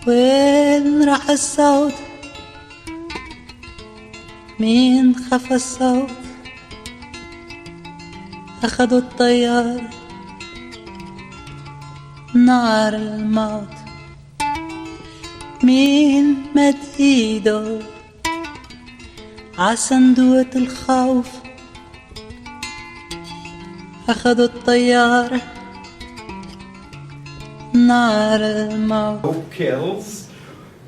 وين راح الصوت مين خفى الصوت أخذوا الطيار نار الموت مين مد ايده عصندوقة الخوف أخذوا الطيار نار الموت. Who kills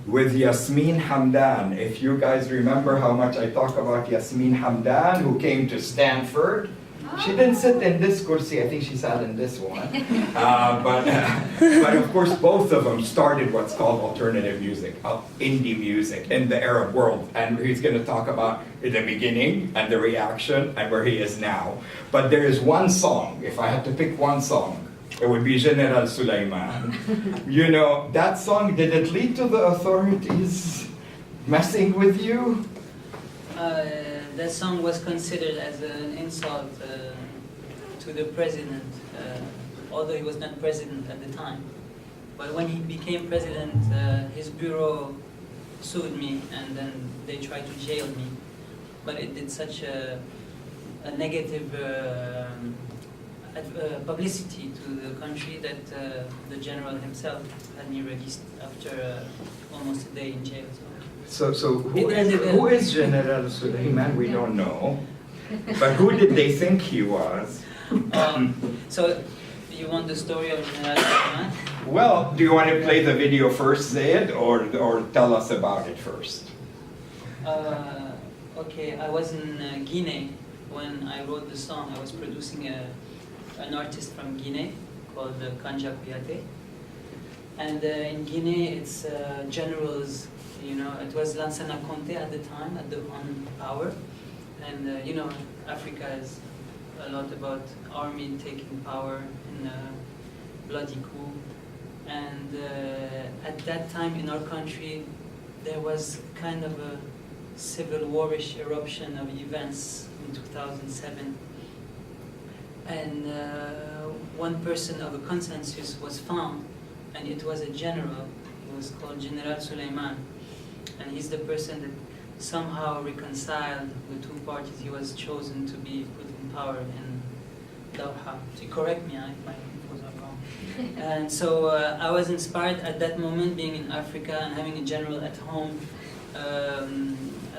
with Yasmin Hamdan? If you guys remember how much I talk about Yasmin Hamdan, who came to Stanford. She didn't sit in this kursi, I think she sat in this one. But of course, both of them started what's called alternative music, indie music in the Arab world. And he's going to talk about the beginning and the reaction and where he is now. But there is one song, if I had to pick one song, it would be General Sulaiman. You know, that song, did it lead to the authorities messing with you? That song was considered as an insult to the president, although he was not president at the time. But when he became president, his bureau sued me, and then they tried to jail me. But it did such a negative publicity to the country that the general himself had me released after almost a day in jail. So who is General Sulaiman? We don't know. But who did they think he was? So you want the story of General Sulaiman? Well, do you want to play the video first, Zeid, or tell us about it first? Okay, I was in Guinea when I wrote the song. I was producing an artist from Guinea called Kanja Kouyaté. And in Guinea, it's generals. You know, it was Lansana Conté at the time, on power. And, you know, Africa is a lot about army taking power in a bloody coup. And at that time in our country, there was kind of a civil war-ish eruption of events in 2007. And one person of a consensus was found, and it was a general. He was called General Sulaiman. And he's the person that somehow reconciled the two parties. He was chosen to be put in power in Doha. So correct me if my infos are wrong. And so I was inspired at that moment, being in Africa and having a general at home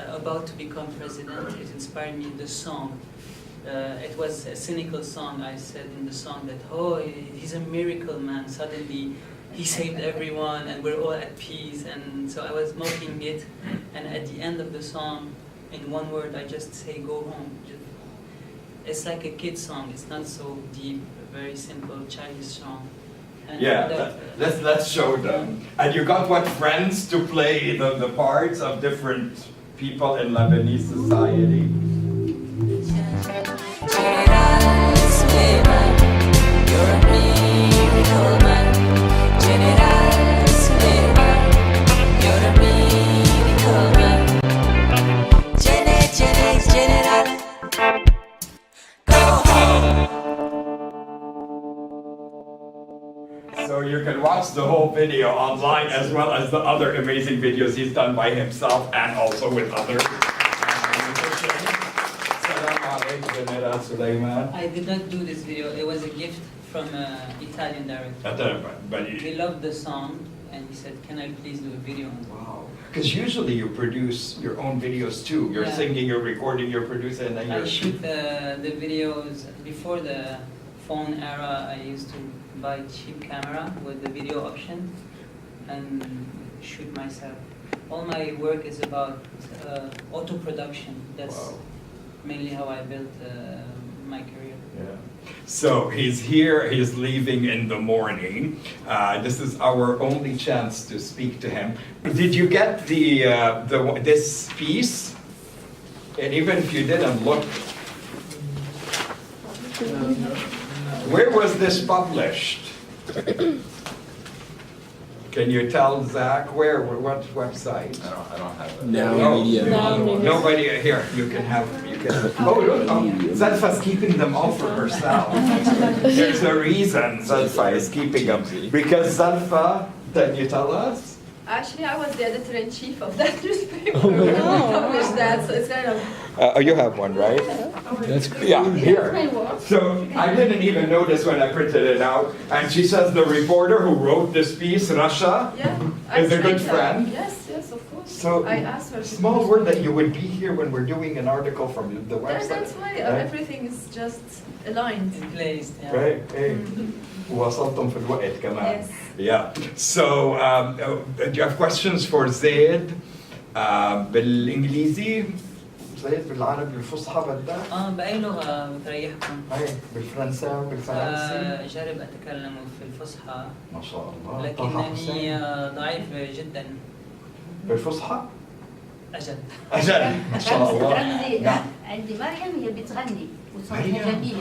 about to become president. It inspired me the song. It was a cynical song. I said in the song that, oh, he's a miracle man. Suddenly he saved everyone and we're all at peace. And so I was mocking it. And at the end of the song, in one word, I just say, go home. It's like a kid song. It's not so deep, a very simple, childish song. And yeah, let's show them. And you got what, friends to play the parts of different people in Lebanese society? You're a miracle man. General Sulaiman, you're a miracle man. General, go home. So you can watch the whole video online as well as the other amazing videos he's done by himself and also with others. General Sulaiman. I did not do this video. It was a gift from an Italian director. But he loved the song and he said, can I please do a video? Wow. Because usually you produce your own videos too. You're singing, you're recording, you're producing, and then you're... I shoot the videos. Before the phone era, I used to buy cheap camera with the video option and shoot myself. All my work is about auto production. That's mainly how I built my career. Yeah. So he's here, he's leaving in the morning. This is our only chance to speak to him. Did you get this piece? And even if you didn't look, where was this published? Can you tell Zach where? What website? I don't have it. Now Media. Nobody here. You can have. Zalfa's keeping them all for herself. There's a reason Zalfa is keeping them because Zalfa. Can you tell us? Actually, I was the editor-in-chief of that newspaper when we published that, so it's kind of... You have one, right? That's great. Yeah, here. So I didn't even notice when I printed it out. And she says the reporter who wrote this piece, Rasha, is a good friend. Yes, yes, of course. So I asked her. small word that you would be here when we're doing an article from the website. That's why everything is just aligned. In place, yeah. Right? Hey. وصلتم في الوقت كمان. Yes. Yeah. So, do you have questions for Zeid? بالإنجليزي؟ زيد بالعربي الفصحى بدك؟ بأي لغة بتريحكم؟ هاي بالفرنساوي بالفرنسي؟ جرب أتكلم في الفصحى ما شاء الله. لكنني ضعيف جدا. بالفصحى؟ أجل. أجل ما شاء الله. نعم. عندي مريم هي بتغني وصوتها جميل.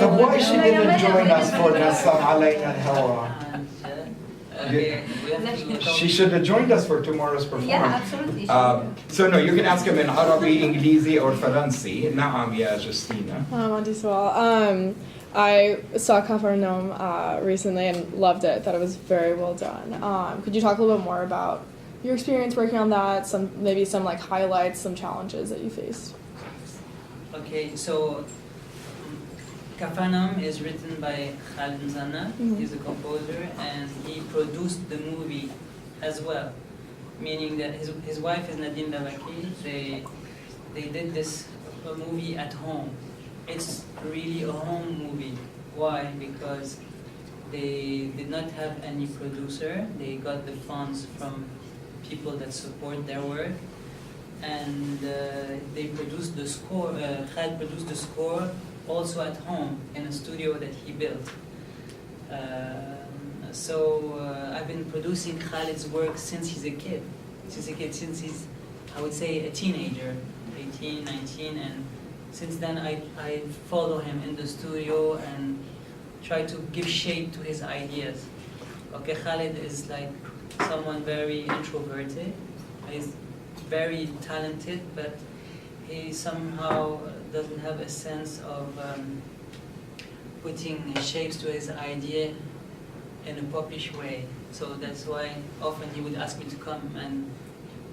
طب why she didn't join us for نسم علينا الهوى? She should have joined us for tomorrow's performance. Yeah, absolutely. So no, you can ask him in Arabi, إنجليزي or فرنسي. نعم يا جستينا. Auntie Sewell. I saw Capernaum recently and loved it. Thought it was very well done. Could you talk a little bit more about your experience working on that? Maybe some like highlights, some challenges that you faced. Okay, so Capernaum is written by Khalid Zanna. He's a composer, and he produced the movie as well. Meaning that his wife is Nadine Lavaki. They did this movie at home. It's really a home movie. Why? Because they did not have any producer. They got the funds from people that support their work, and they produced the score. Khalid produced the score also at home in a studio that he built. So I've been producing Khalid's work since he's a kid. Since he's, I would say, a teenager, 18, 19, and since then I follow him in the studio and try to give shape to his ideas. Okay, Khalid is like someone very introverted. He's very talented, but he somehow doesn't have a sense of putting shapes to his idea in a popish way. So that's why often he would ask me to come and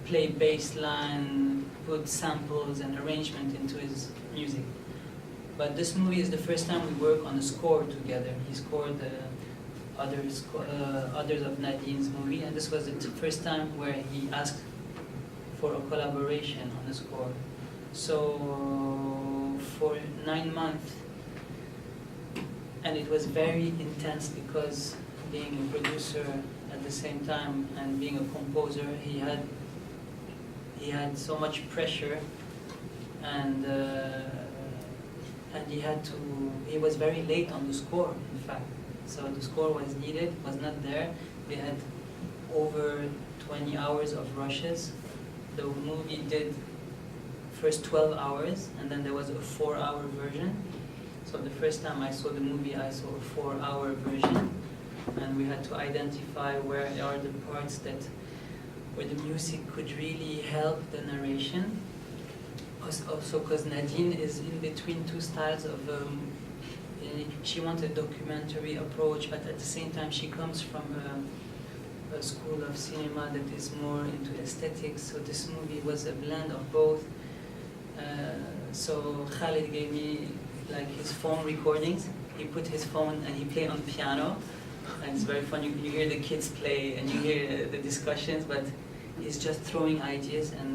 play bass line, put samples and arrangement into his music. But this movie is the first time we work on a score together. He scored others of Nadine's movie, and this was the first time where he asked for a collaboration on the score. So for 9 months, and it was very intense because being a producer at the same time and being a composer, he had so much pressure, and he was very late on the score, in fact. So the score was needed, was not there. We had over 20 hours of rushes. The movie did first 12 hours, and then there was a 4-hour version. So the first time I saw the movie, I saw a 4-hour version, and we had to identify where are the parts where the music could really help the narration. Also, because Nadine is in between two styles of. She wanted a documentary approach, but at the same time, she comes from a school of cinema that is more into aesthetics. So this movie was a blend of both. So Khalid gave me like his phone recordings. He put his phone and he played on the piano, and it's very fun. You hear the kids play and you hear the discussions, but he's just throwing ideas, and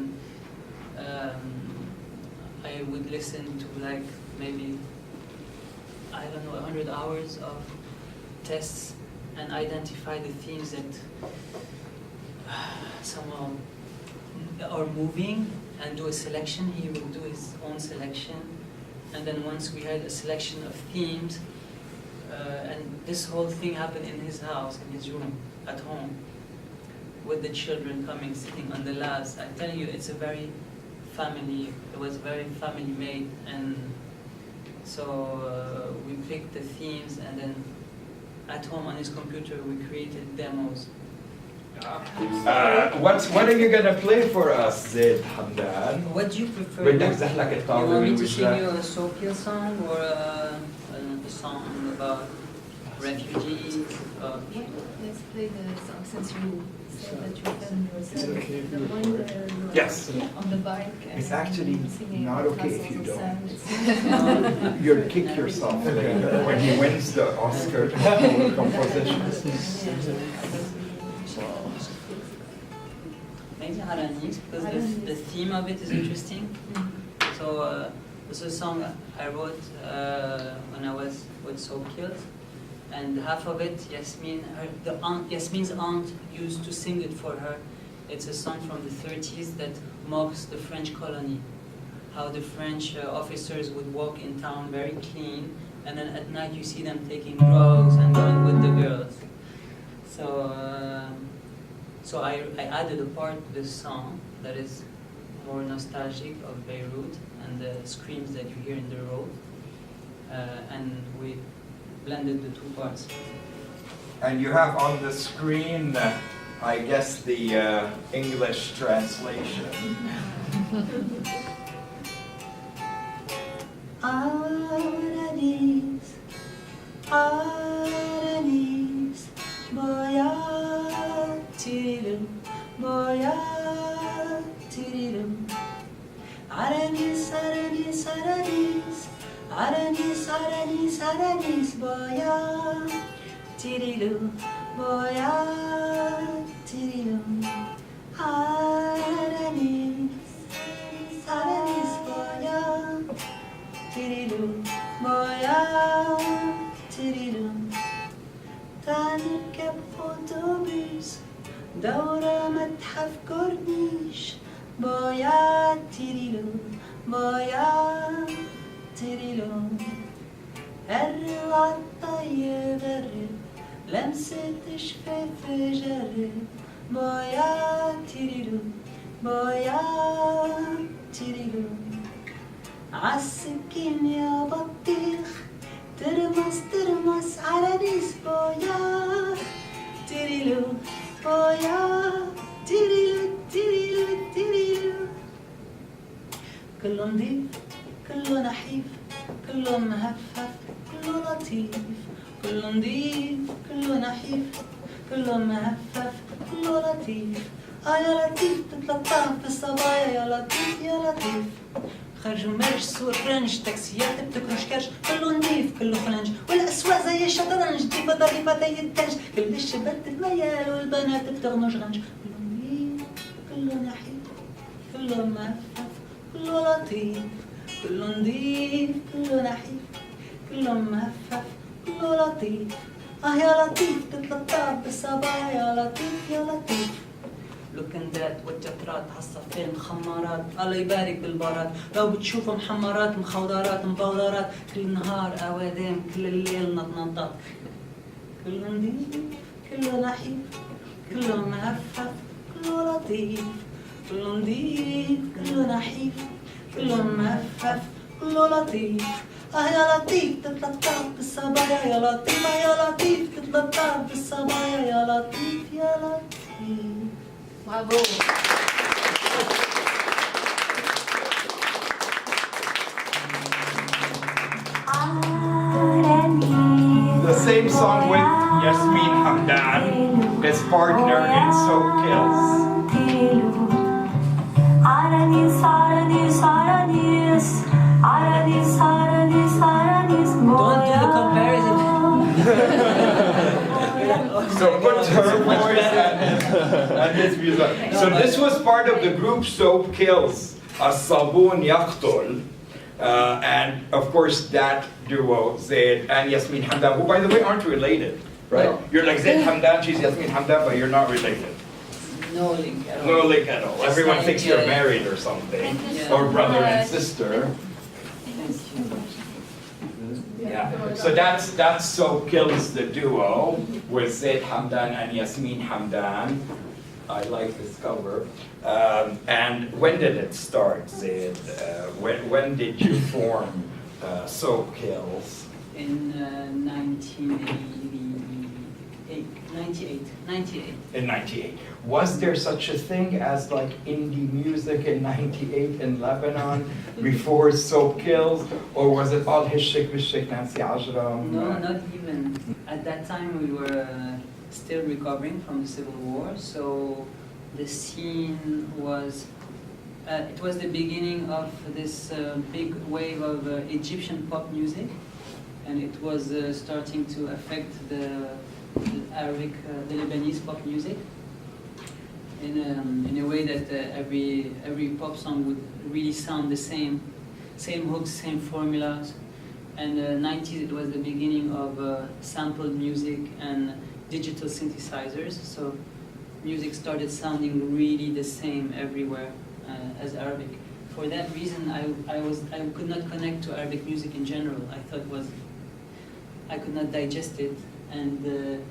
I would listen to like maybe 100 hours of tests and identify the themes that somehow are moving, and do a selection. He will do his own selection, and then once we had a selection of themes, and this whole thing happened in his house, in his room, at home, with the children coming, sitting on the laths. I tell you, it was very family made, and so we picked the themes, and then at home on his computer we created demos. What are you gonna play for us, Zeid Hamdan? What do you prefer? بدك زحلك You الطاولة want me to بالوجه. sing you a Sophia song or a song about refugees? Let's play the song since you said that you filmed yourself. The one where you're Yes. on the bike and It's actually singing not okay if you castles of don't. sand. It's- You'll kick yourself when he wins the Oscar for composition. Maybe Aranese, because the theme of it is interesting. So this is a song I wrote when I was with Soap Kills, and half of it, Yasmin's aunt used to sing it for her. It's a song from the 30s that mocks the French colony, how the French officers would walk in town very clean, and then at night you see them taking drugs and going with the girls. So I added a part to this song that is more nostalgic of Beirut and the screams that you hear in the road, and we blended the two parts. And you have on the screen, I guess, the English translation. Aranis, Aranis, boya tirilum, boya tirilum. Aranis, Aranis, Aranis, Aranis, Aranis, Aranis, boya tirilum, boya tirilum. Aranis, Aranis, boya tirilum, boya tirilum. تركب أوتوبيس دورة متحف كورنيش بويا تيريلو بويا تيريلو الروع الطيب الرب لمسة شفاف جرب بويا تيريلو بويا تيريلو عالسكين يا بطيخ ترمس ترمس على نيس بويا تيريلو بويا تيريلو تيريلو تيريلو. كله نضيف كله نحيف كله مهفف كله لطيف كله نضيف كله نحيف كله مهفف كله لطيف. يا لطيف تتلطف في الصبايا يا لطيف يا لطيف. خرجوا مرج سور رنج تاكسيات بتكرش كرش كله نضيف كله خلنج والاسواق زي الشطرنج ديفا ضريفة زي التلج كل الشباب تتميل والبنات بتغنج غنج. كله نضيف كله نحيف كله مهفف كله لطيف كله نضيف كله نحيف كله مهفف كله لطيف. يا لطيف تتلطف بالصبايا يا لطيف يا لطيف. لوكندات والجترات عالصفين خمارات الله يبارك بالبارات لو بتشوفوا محمرات مخودرات مبودرات كل نهار اوادم كل الليل نطنطات. كله نضيف كله نحيف كله مهفف كله لطيف كله نضيف كله نحيف كله مهفف كله لطيف. يا لطيف تتلطف بالصبايا يا لطيف يا لطيف تتلطف بالصبايا يا لطيف يا لطيف. Bravo. The same song with Yasmin Hamdan, his partner in Soap Kills. Don't do the comparison. So put her voice and his music. So this was part of the group Soap Kills, As-Sabun Yaqtul. And of course that duo, Zeid and Yasmin Hamdan, who by the way aren't related, right? No. You're like Zeid Hamdan, she's Yasmin Hamdan, but you're not related. No link at all. No link at all. Just Everyone like, thinks you're married or something, Yeah. or brother and sister. Yeah. So that's Soap Kills, the duo with Zeid Hamdan and Yasmin Hamdan. I like this cover. And when did it start, Zeid? When did you form Soap Kills? In 1988, 98. 98. In 98. Was there such a thing as like indie music in 98 in Lebanon before Soap Kills? Or was it all Hishik, Bishik, Nancy Ajram? No, not even. At that time we were still recovering from the Civil War, so the scene was, it was the beginning of this big wave of Egyptian pop music, and it was starting to affect the Arabic, the Lebanese pop music in a way that every pop song would really sound the same hooks, same formulas. And 90s, it was the beginning of sampled music and digital synthesizers, so music started sounding really the same everywhere as Arabic. For that reason, I could not connect to Arabic music in general. I thought I could not digest it. And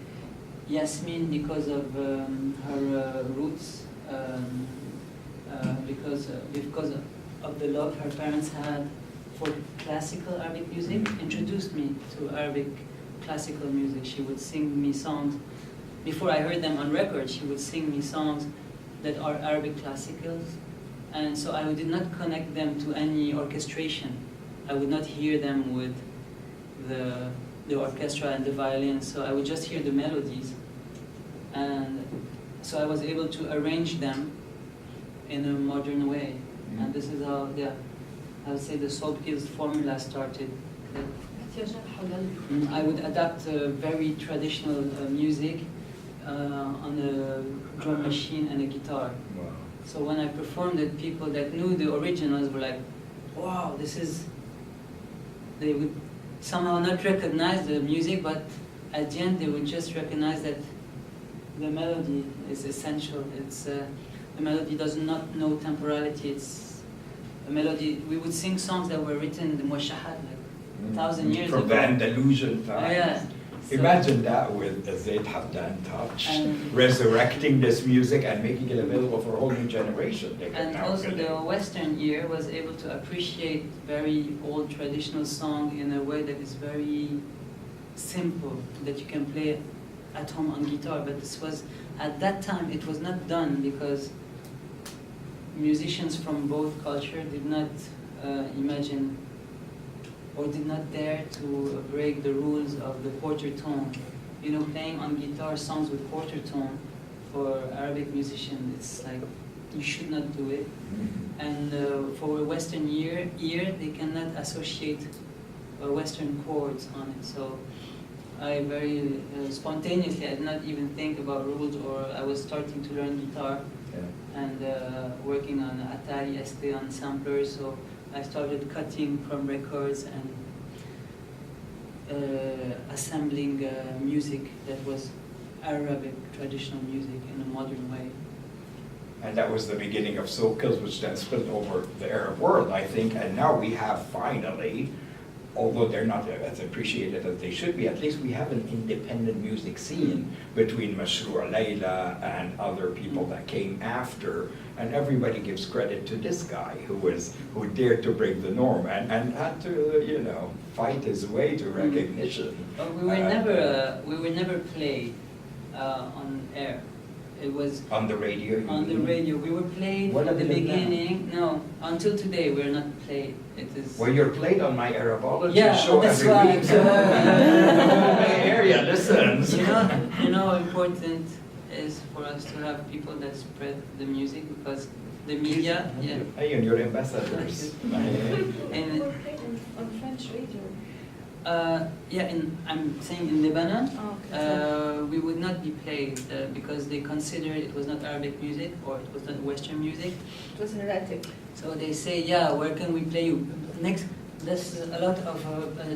Yasmin, because of her roots, because of the love her parents had for classical Arabic music, introduced me to Arabic classical music. She would sing me songs. Before I heard them on record, she would sing me songs that are Arabic classicals. And so I did not connect them to any orchestration. I would not hear them with the orchestra and the violin, so I would just hear the melodies. And so I was able to arrange them in a modern way. And this is how I would say the Soap Kills formula started. I would adapt very traditional music on a drum machine and a guitar. Wow. So when I performed it, people that knew the originals were like, wow, this is... They would somehow not recognize the music, but at the end they would just recognize that the melody is essential. It's the melody does not know temporality. It's a melody. We would sing songs that were written in the Muwashahat, like 1,000 years ago. From the Andalusian times. Yeah. So, imagine that with the Zeid Hamdan touch, resurrecting this music and making it available for a whole new generation. And also the Western ear was able to appreciate very old traditional song in a way that is very simple, that you can play at home on guitar. But this was, at that time, it was not done because musicians from both cultures did not imagine or did not dare to break the rules of the quarter tone. You know, playing on guitar songs with quarter tone for Arabic musicians, it's like, you should not do it. And for a Western ear, they cannot associate Western chords on it. So I very spontaneously, I did not even think about rules, or I was starting to learn guitar and working on Atari ST on samplers. So I started cutting from records and assembling music that was Arabic traditional music in a modern way. And that was the beginning of Soap Kills, which then spilled over the Arab world, I think. And now we have finally, although they're not as appreciated as they should be, at least we have an independent music scene between Mashrou' Layla and other people that came after. And everybody gives credit to this guy who dared to break the norm and had to, you know, fight his way to recognition. We were never played on air. It was on the radio. On the radio, we were played from the beginning. No, until today we're not played. It is. Well, you're played on my Arabology show that's every right. week. The whole Bay Area listens. You know, how important is for us to have people that spread the music, because the media. Yeah. Hey, and your ambassadors. And on French radio. I'm saying in Lebanon, Oh, we would not be played because they considered it was not Arabic music or it was not Western music. It was erratic. So they say, yeah, where can we play you? Next, there's a lot of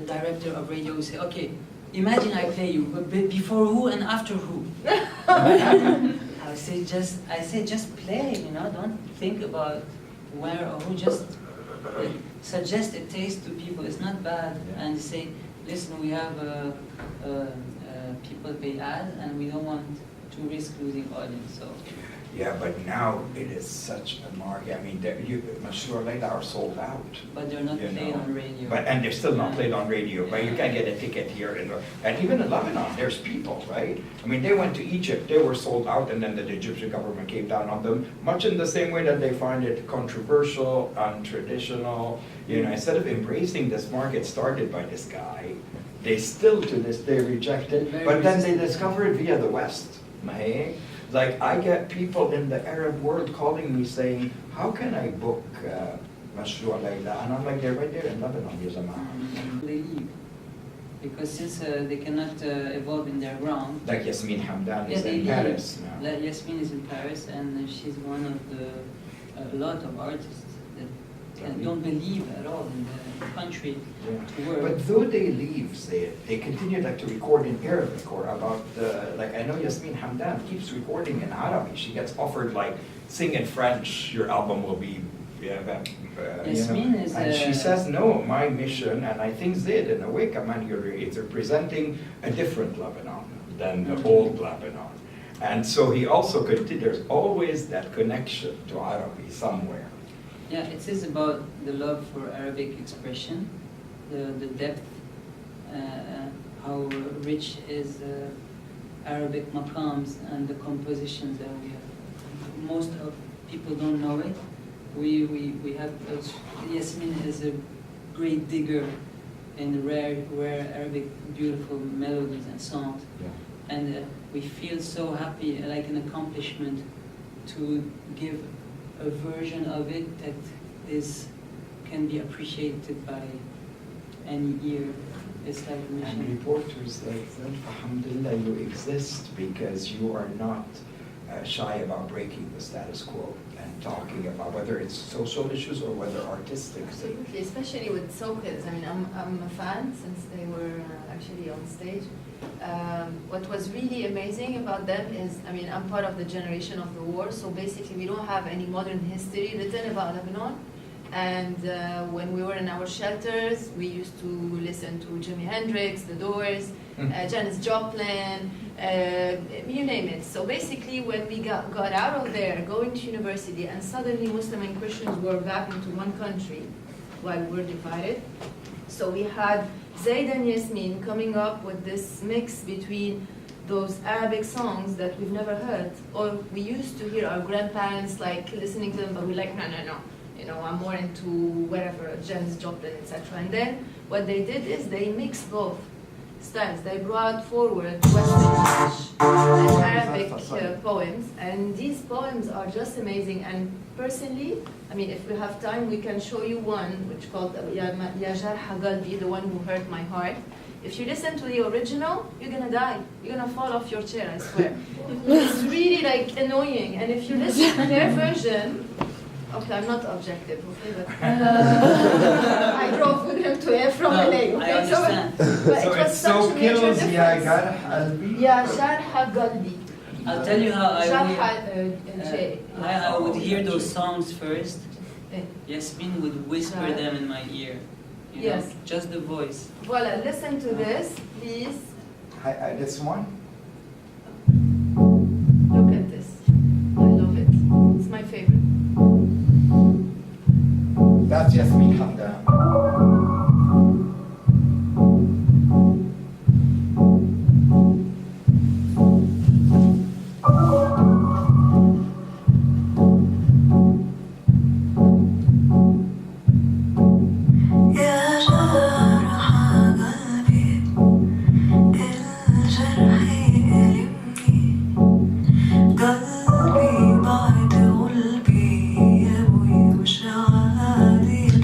director of radio who say, okay, imagine I play you, but before who and after who? I say just play, you know, don't think about where or who, just suggest a taste to people. It's not bad. And say, listen, we have people pay ads and we don't want to risk losing audience. So Yeah, but now it is such a market. I mean, Mashroor Layla are sold out. but they're not You played know. on radio. And they're still not Yeah. played on radio, but you can get a ticket here. And even in Lebanon, there's people, right? I mean, they went to Egypt, they were sold out, and then the Egyptian government came down on them, much in the same way that they find it controversial, untraditional. You know, instead of embracing this market started by this guy, they still to this day reject it, Very but then they resistant. discover it via the West. Mahe. Like, I get people in the Arab world calling me saying, how can I book Mashroor Layla? And I'm like, they're right there in Lebanon, ya Jama'ah. They leave. Because since they cannot evolve in their ground, Like Yasmin Hamdan yeah, is they in leave. Paris now. Like Yasmin is in Paris, and she's one of a lot of artists that don't believe at all in the country Yeah. to work. But though they leave, they continue like to record in Arabic or about like I know Yasmin Hamdan keeps recording in Arabic. She gets offered like sing in French, your album will be Yasmin is and she says no, my mission, and I think Zeid in a way, Kaman, is representing a different Lebanon than the old Lebanon. And so he also there's always that connection to Arabic somewhere. Yeah, it is about the love for Arabic expression, the depth, how rich is Arabic maqams and the compositions that we have. Most of people don't know it. We have, Yasmin is a great digger in rare Arabic beautiful melodies and songs. Yeah. And we feel so happy, like an accomplishment, to give a version of it that can be appreciated by any ear. It's like a And mission. reporters like that, alhamdulillah, you exist because you are not shy about breaking the status quo and talking about whether it's social issues or whether artistic. Absolutely, especially with Soukers. I mean, I'm a fan since they were actually on stage. What was really amazing about them is, I mean, I'm part of the generation of the war, so basically we don't have any modern history written about Lebanon. And when we were in our shelters, we used to listen to Jimi Hendrix, The Doors, Janis Joplin, you name it. So basically when we got out of there, going to university, and suddenly Muslim and Christians were back into one country while we were divided. So we had Zeid and Yasmin coming up with this mix between those Arabic songs that we've never heard, or we used to hear our grandparents like listening to them, but we're like, no. You know, I'm more into whatever, Janis Joplin, etc. And then what they did is they mixed both styles. They brought forward Western English and Arabic poems, and these poems are just amazing. And personally, I mean, if we have time, we can show you one which called Ya Jarh Qalbi, the one who hurt my heart. If you listen to the original, you're gonna die. You're gonna fall off your chair, I swear. It's really like annoying. And if you listen to their version, okay, I'm not objective, okay, but I drove with him to from LA, okay? I understand. But So it was it's such so a major kills Ya difference. Jarh Qalbi. Ya Jarh Qalbi. I'll tell you how I would hear those songs first. Yasmin would whisper them in my ear. You know, Yes. just the voice. Voila, listen to this, please. This one? Look at this. I love it. It's my favorite. That's Yasmin Hamdan. قلبي بعد قلبي يا ابوي مش عادل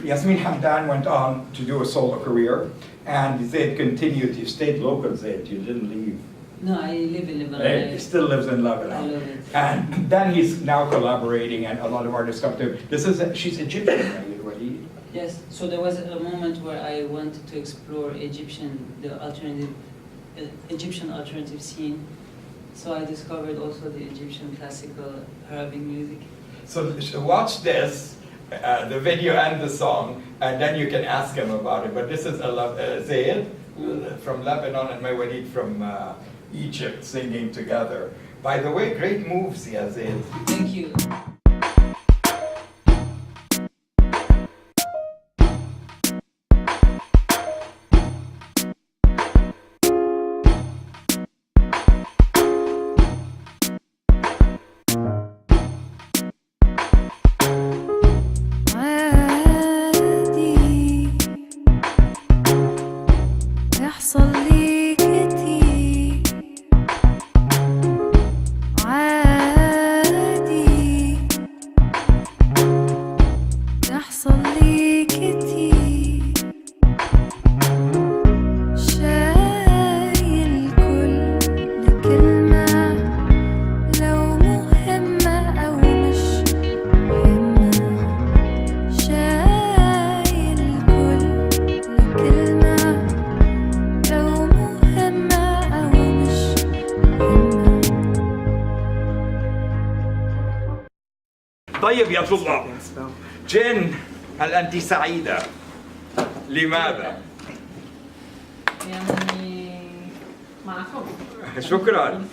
Yasmin Hamdan went on to do a solo career, and Zeid continued. You stayed local, Zeid. You didn't leave. No, I live in Lebanon. He still lives in I Lebanon. love it. And then he's now collaborating, and a lot of artists come to him. She's Egyptian, right? Yes, so there was a moment where I wanted to explore Egyptian alternative scene. So I discovered also the Egyptian classical Arabic music. So watch this, the video and the song, and then you can ask him about it. But this is Zeid from Lebanon and Maywalid from Egypt singing together. By the way, great moves, yeah, Zeid. Thank you. طيب يا طلاب، جن هل أنت سعيدة؟ لماذا؟ يعني مع حب. شكرا.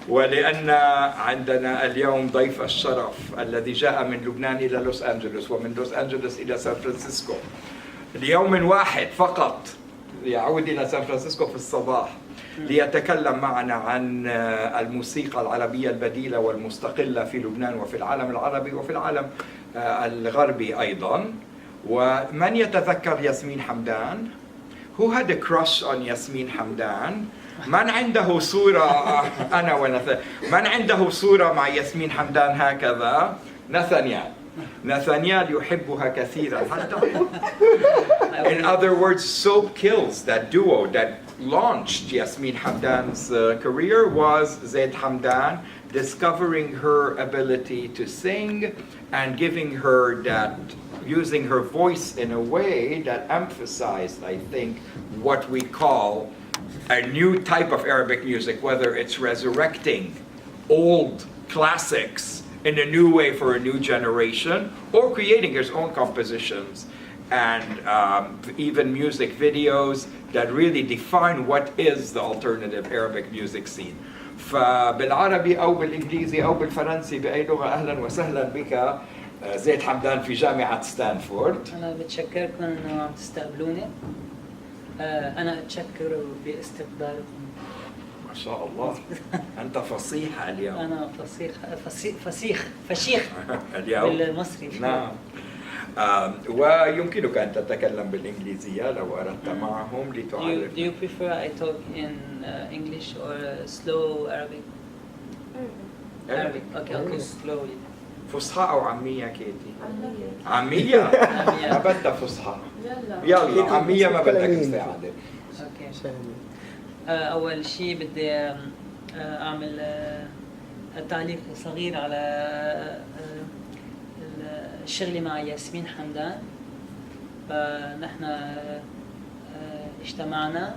ولأن عندنا اليوم ضيف الشرف الذي جاء من لبنان إلى لوس أنجلوس ومن لوس أنجلوس إلى سان فرانسيسكو ليوم واحد فقط، يعود إلى سان فرانسيسكو في الصباح ليتكلم معنا عن الموسيقى العربية البديلة والمستقلة في لبنان وفي العالم العربي وفي العالم الغربي أيضا. ومن يتذكر ياسمين حمدان؟ Who had a crush on ياسمين حمدان؟ من عنده صورة أنا من عنده صورة مع ياسمين حمدان هكذا؟ نثانيال يحبها كثيرا. In other words, Soap Kills, that duo that launched Yasmin Hamdan's career, was Zeid Hamdan discovering her ability to sing and giving her that, using her voice in a way that emphasized, I think, what we call a new type of Arabic music, whether it's resurrecting old classics in a new way for a new generation, or creating his own compositions and even music videos that really define what is the alternative Arabic music scene. فبالعربي أو بالإنجليزي أو بالفرنسي بأي لغة أهلا وسهلا بك زيد حمدان في جامعة ستانفورد. أنا بتشكركم إنه عم تستقبلوني. أنا أتشكر باستقبالكم. ما شاء الله. أنت فصيح اليوم. أنا فشيخ اليوم بالمصري. نعم. ويمكنك أن تتكلم بالإنجليزية لو أردت معهم لتعرف. Do you prefer I talk in English or slow Arabic? Arabic. Okay, I'll go slowly. فصحى أو عامية كيتي؟ عامية. ما بدها فصحى. يلا عامية ما بدك مساعدة. Okay. أول شيء بدي أعمل تعليق صغير على الشغل مع ياسمين حمدان. فنحن اجتمعنا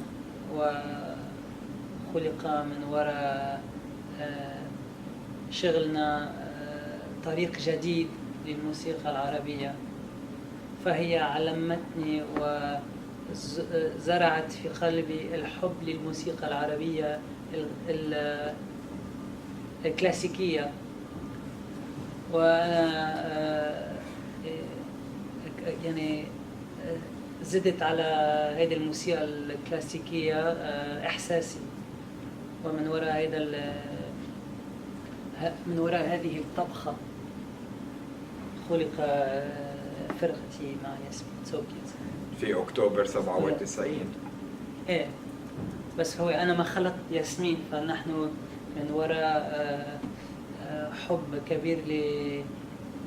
وخلق من وراء شغلنا طريق جديد للموسيقى العربية، فهي علمتني وزرعت في قلبي الحب للموسيقى العربية الكلاسيكية. وأنا يعني زدت على هذه الموسيقى الكلاسيكية إحساسي، ومن وراء من وراء هذه الطبخة خلق فرقتي مع ياسمين سوكيز في أكتوبر 97. إيه، بس هو أنا ما خلقت ياسمين، فنحن من وراء حب كبير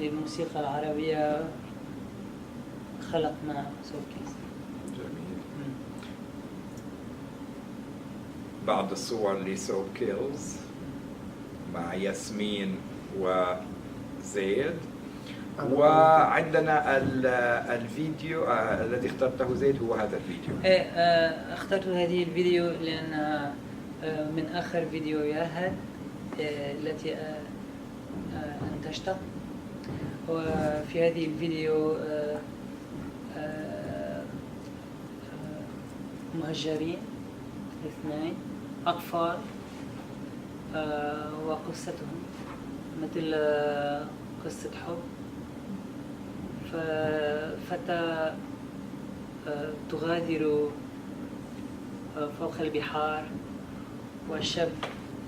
للموسيقى العربية خلقنا سوكيس. جميل. بعض الصور لسو كيلز مع ياسمين وزيد. وعندنا الفيديو الذي اخترته زيد هو هذا الفيديو. اخترت هذه الفيديو لأن من آخر فيديوهات التي أنتجتها. وفي هذه الفيديو مهجرين اثنين أطفال وقصتهم مثل قصة حب. ففتاة تغادر فوق البحار والشاب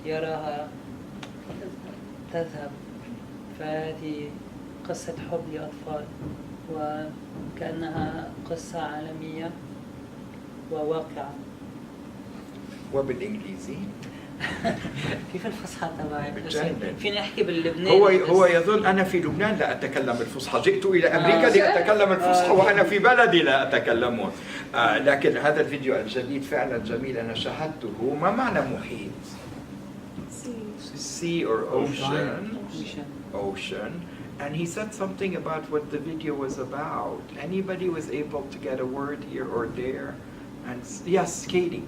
يراها تذهب. فهذه قصة حب لأطفال وكأنها قصة عالمية وواقعة. وبالإنجليزي؟ كيف الفصحى تبعي؟ بتجنن. فيني أحكي باللبناني. هو يظن أنا في لبنان لا أتكلم الفصحى، جئت إلى أمريكا لأتكلم الفصحى وأنا في بلدي لا أتكلمه. لكن هذا الفيديو الجديد فعلا جميل، أنا شاهدته. ما معنى محيط؟ Sea or ocean. Ocean. And he said something about what the video was about. Anybody was able to get a word here or there? And yes, Katie.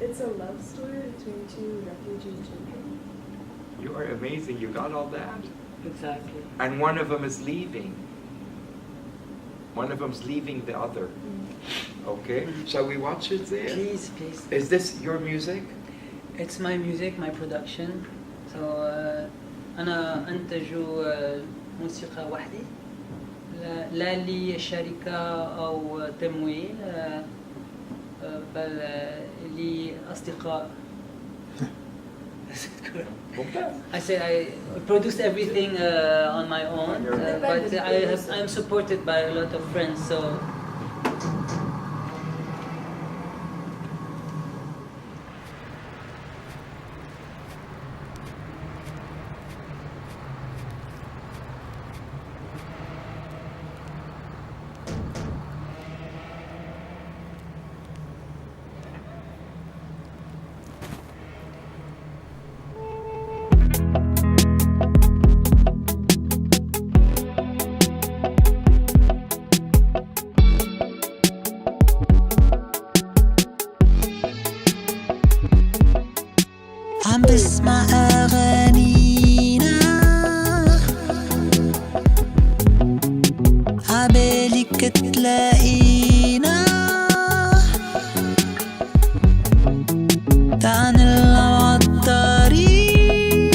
It's a love story between two refugee children. You are amazing. You got all that? Exactly. And one of them is leaving. One of them's leaving the other. Okay. Shall we watch it there? Please, please. Is this your music? It's my music, my production. So أنا أنتج موسيقى وحدي. لا لي شركة أو تمويل. بل لي أصدقاء. I say I produced everything on my own, but I'm supported by a lot of friends. So. عم بسمع أغانينا عبالك تلاقينا تعال نلعب عالطريق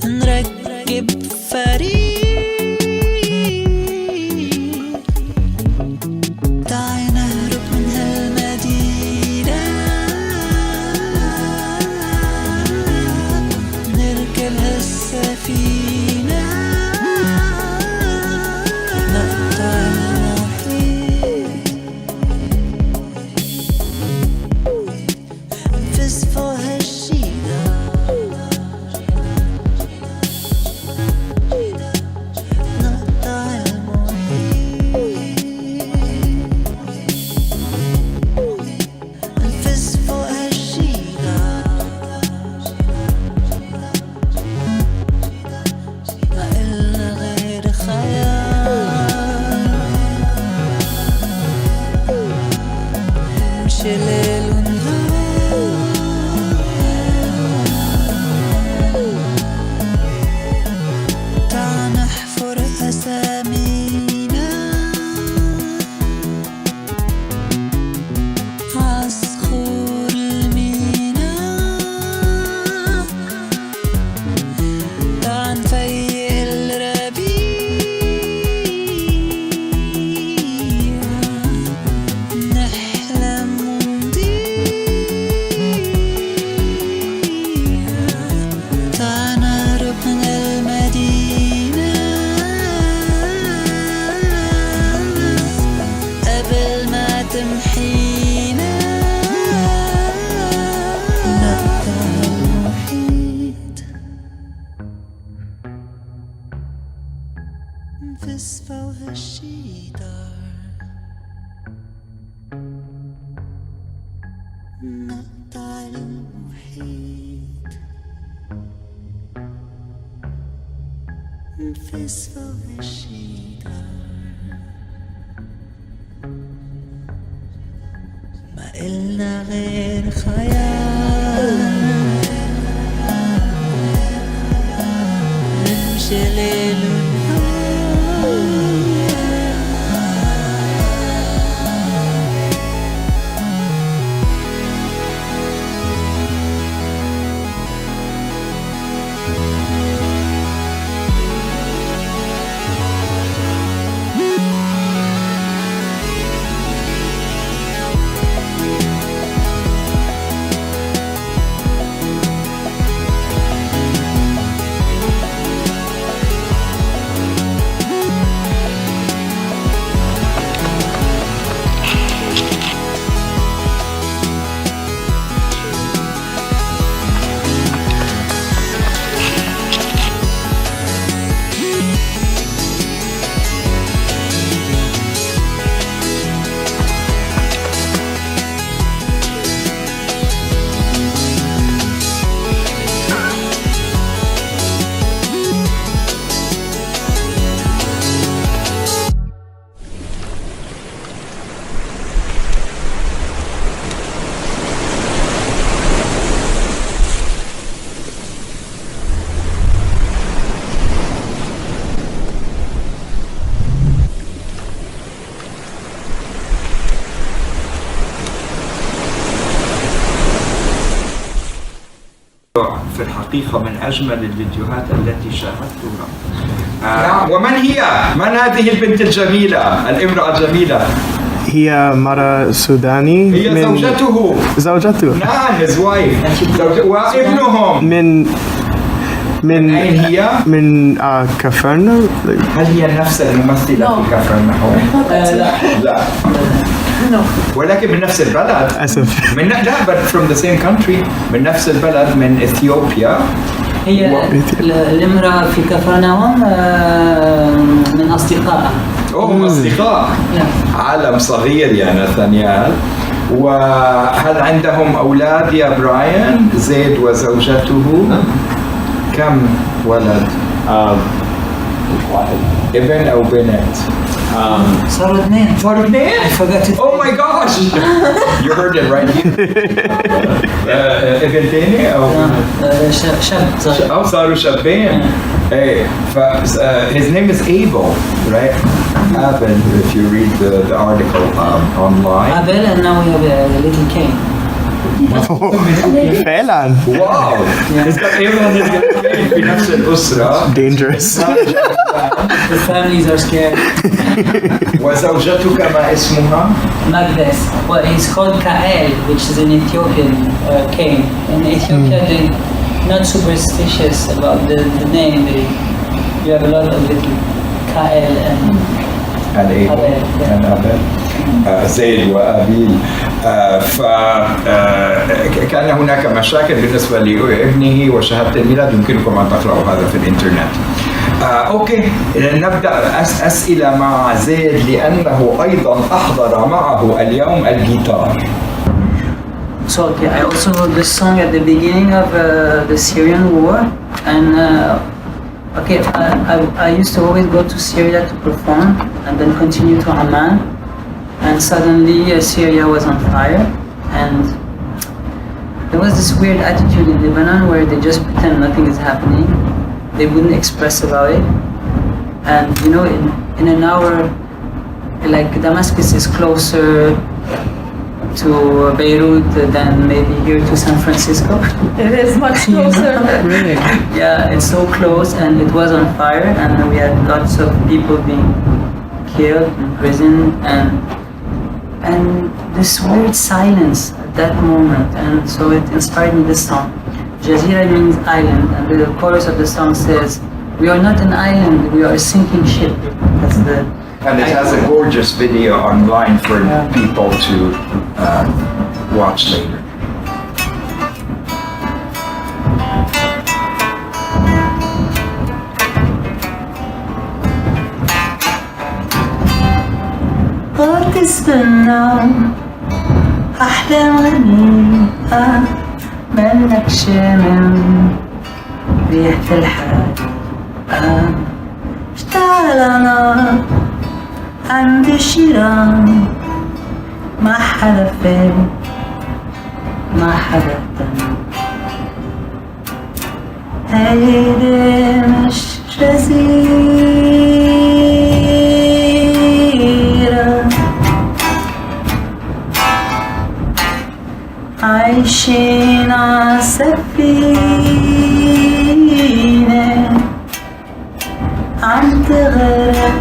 نركب فريق تعال نهرب من هالمدينة نركب هالسفينة نفس فوق الشجر نقطع المحيط نفس فوق الشجر ما إلنا غير خيال نمشي ليل ونهار في الحقيقة من أجمل الفيديوهات التي شاهدتها. ومن هي؟ من هذه البنت الجميلة؟ الامرأة الجميلة؟ هي مرة سوداني هي زوجته. نعم his wife. وابنهم من أين هي؟ من كفرنا. هل هي نفس الممثلة في كفرنا؟ لا. ولكن من نفس البلد. أسف. لا but from the same country. من نفس البلد من إثيوبيا. هي الامرأة في كفرناهم من أصدقائها. هم أصدقاء. عالم صغير يا ناثانيال. وهل عندهم أولاد يا براين؟ زيد وزوجته كم ولد؟ ابن أو بنت؟ صاروا اثنين. I forgot it. Oh my gosh! You heard it right here. ابن تاني أو شاب صغير. أو صاروا شابين. Hey, his name is Abel, right? Abel, if you read the article online. Abel, and now we have a little Cain. فعلا. Wow! He's got Abel and he's got Cain في نفس الأسرة. Dangerous. The families are scared. وزوجتك ما اسمها؟ Magdes. Well, he's called Kael, which is an Ethiopian Cain. In Ethiopia, they're not superstitious about the name. You have a lot of little Kael and Abel. And Abel. زيد وأبيل. فكان هناك مشاكل بالنسبة لابنه وشهادة الميلاد. يمكنكم أن تقرأوا هذا في الإنترنت. أوكي نبدأ أسئلة مع زيد لأنه أيضا أحضر معه اليوم الجيتار. So okay, I also wrote this song at the beginning of the Syrian war, and okay, I used to always go to Syria to perform and then continue to Amman, and suddenly Syria was on fire, and there was this weird attitude in Lebanon where they just pretend nothing is happening. They wouldn't express about it, and you know, in an hour, like Damascus is closer to Beirut than maybe here to San Francisco. It is much closer. Really? Yeah, it's so close, and it was on fire, and we had lots of people being killed, imprisoned, and this weird silence at that moment, and so it inspired me this song. Jazeera means island, and the chorus of the song says, "We are not an island, we are a sinking ship." That's the. And it has a gorgeous video online for people to watch later. تستنى أحلام غنية منك شامم ريحة الحريقة اشتعل نار عند الجيران ما حدا فات ما حدا اهتم هيدي مش جزيرة عايشين عالسفينة عم تغرق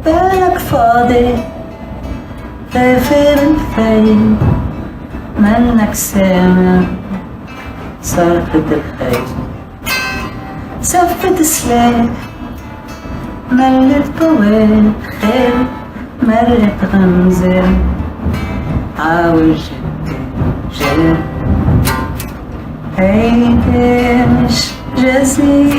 بالك فاضي لافر الفيل منك سامع صرخة الخيل صفة سلاح ملت بواب خيل مرت غمزة عاوج جاب هيدي مش جزيرة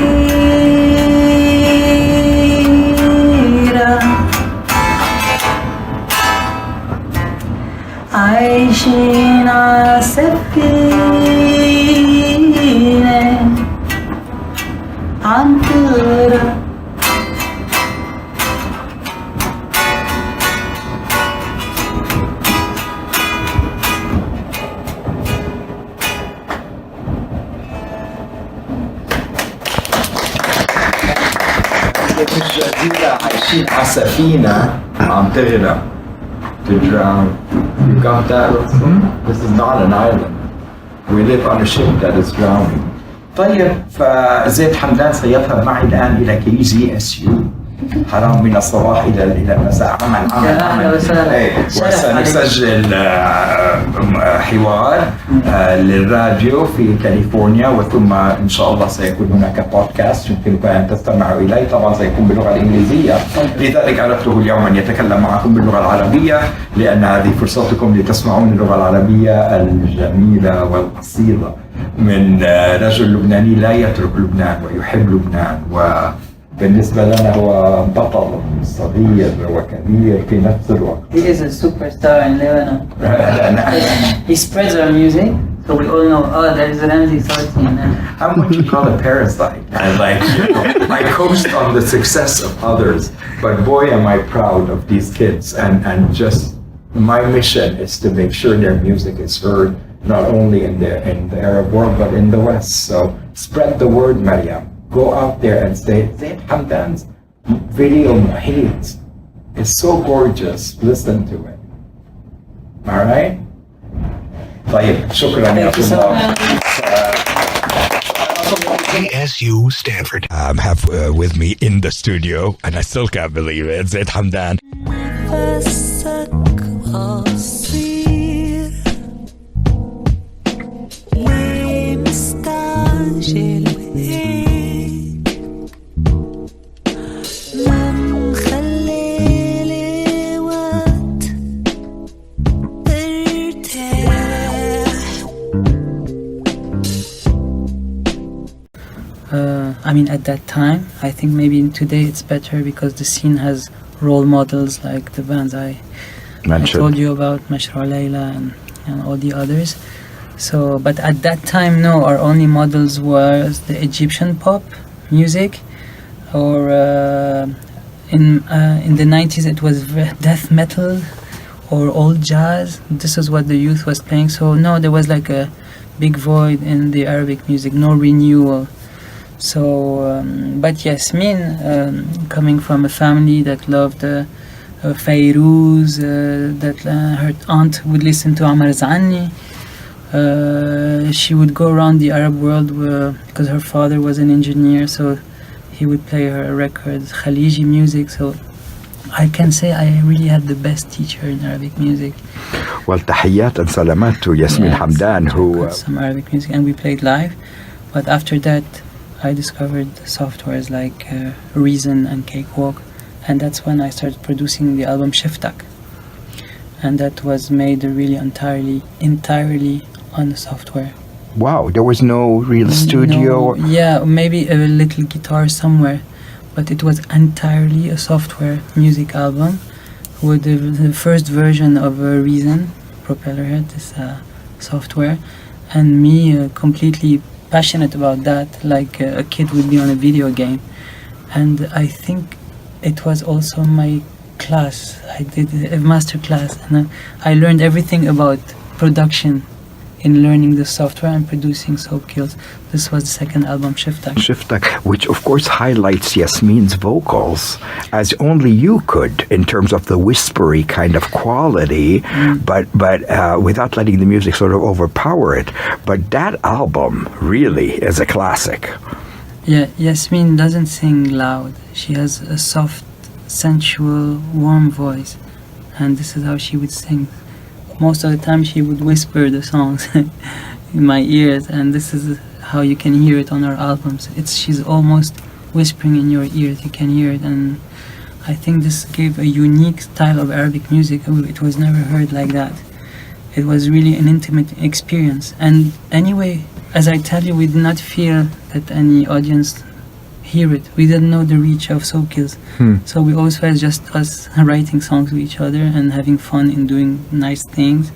عايشين عالسفينة عم تغرق مش جزيرة عايشين على سفينة عم تغرق to drown. You got that? This is not an island. We live on a ship that is drowning. طيب فزيد حمدان سيذهب معي الآن إلى KZSU. حرام من الصباح إلى المساء. أهلا وسهلا. وسنسجل حوار للراديو في كاليفورنيا وثم إن شاء الله سيكون هناك بودكاست يمكنك أن تستمعوا إليه. طبعا سيكون باللغة الإنجليزية لذلك أردته اليوم أن يتكلم معكم باللغة العربية لأن هذه فرصتكم لتسمعون اللغة العربية الجميلة والأصيلة من رجل لبناني لا يترك لبنان ويحب لبنان بالنسبة لنا هو بطل صغير وكبير في نفس الوقت. He is a superstar in Lebanon. He spreads our music, so we all know, oh, there is Ramzi Salti. I'm what you call a parasite. I coast on the success of others, but boy am I proud of these kids and just my mission is to make sure their music is heard not only in the Arab world but in the West. So spread the word, Mariam. Go out there and say, Zeid Hamdan's video Muhit is so gorgeous. Listen to it. All right? طيب شكرا يا الله. KZSU Stanford. I have with me in the studio, and I still can't believe it, Zeid Hamdan. I mean, at that time, I think maybe today it's better because the scene has role models like the bands I told you about, Mashra Layla and all the others. So, but at that time, no, our only models was the Egyptian pop music, or in the 90s it was death metal or old jazz. This is what the youth was playing. So no, there was like a big void in the Arabic music, no renewal. So, but Yasmin, coming from a family that loved Fairuz, that her aunt would listen to Amar Zani. She would go around the Arab world because her father was an engineer, so he would play her records, Khaliji music. So I can say I really had the best teacher in Arabic music. Well, تحيات and salamat to Yasmin Hamdan, who some Arabic music, and we played live. But after that, I discovered softwares like Reason and Cakewalk, and that's when I started producing the album Shiftak, and that was made really entirely on the software. Wow, there was no real studio? No, yeah, maybe a little guitar somewhere, but it was entirely a software music album with the first version of Reason, Propellerhead, this software, and me completely passionate about that, like a kid would be on a video game. And I think it was also my class. I did a master class, and I learned everything about production in learning the software and producing Soap Kills. This was the second album, Shiftak, which of course highlights Yasmin's vocals as only you could in terms of the whispery kind of quality, but without letting the music sort of overpower it. But that album really is a classic. Yeah, Yasmin doesn't sing loud. She has a soft, sensual, warm voice, and this is how she would sing. Most of the time she would whisper the songs in my ears, and this is how you can hear it on her albums. She's almost whispering in your ears, you can hear it, and I think this gave a unique style of Arabic music. It was never heard like that. It was really an intimate experience. And anyway, as I tell you, we did not feel that any audience hear it. We didn't know the reach of Soap Kills. So we always felt just us writing songs with each other and having fun in doing nice things.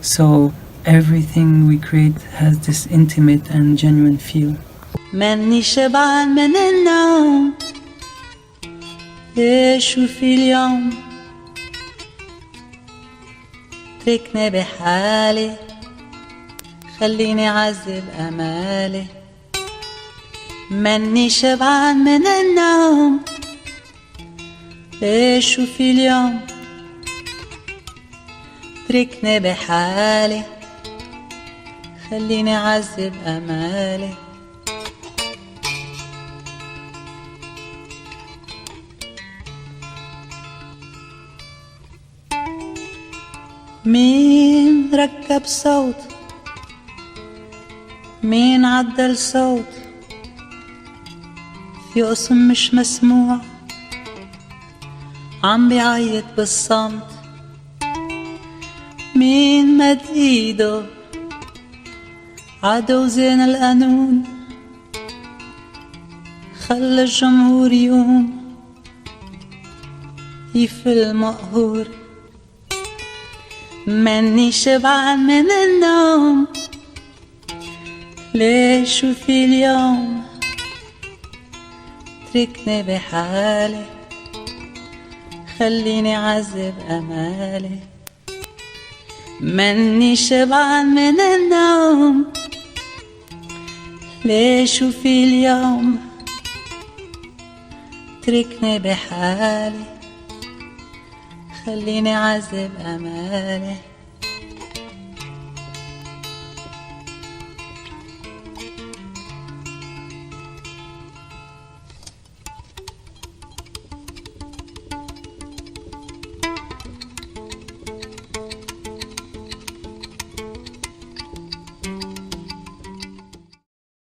So everything we create has this intimate and genuine feel. مني شبعان من النوم ليش وفي اليوم تركني بحالي خليني أعذب أمالي مني شبعان من النوم ليش وفي اليوم تركني بحالي خليني أعذب أمالي مين ركب صوت مين عدل صوت في قسم مش مسموع عم بيعيط بالصمت مين مد ايده عدو زين القانون خلى الجمهور يقوم يفل مقهور مني شبعان من النوم ليش وفي اليوم تركني بحالي خليني أعذب أمالي مني شبعان من النوم ليش وفي اليوم تركني بحالي خليني أعذب أمالي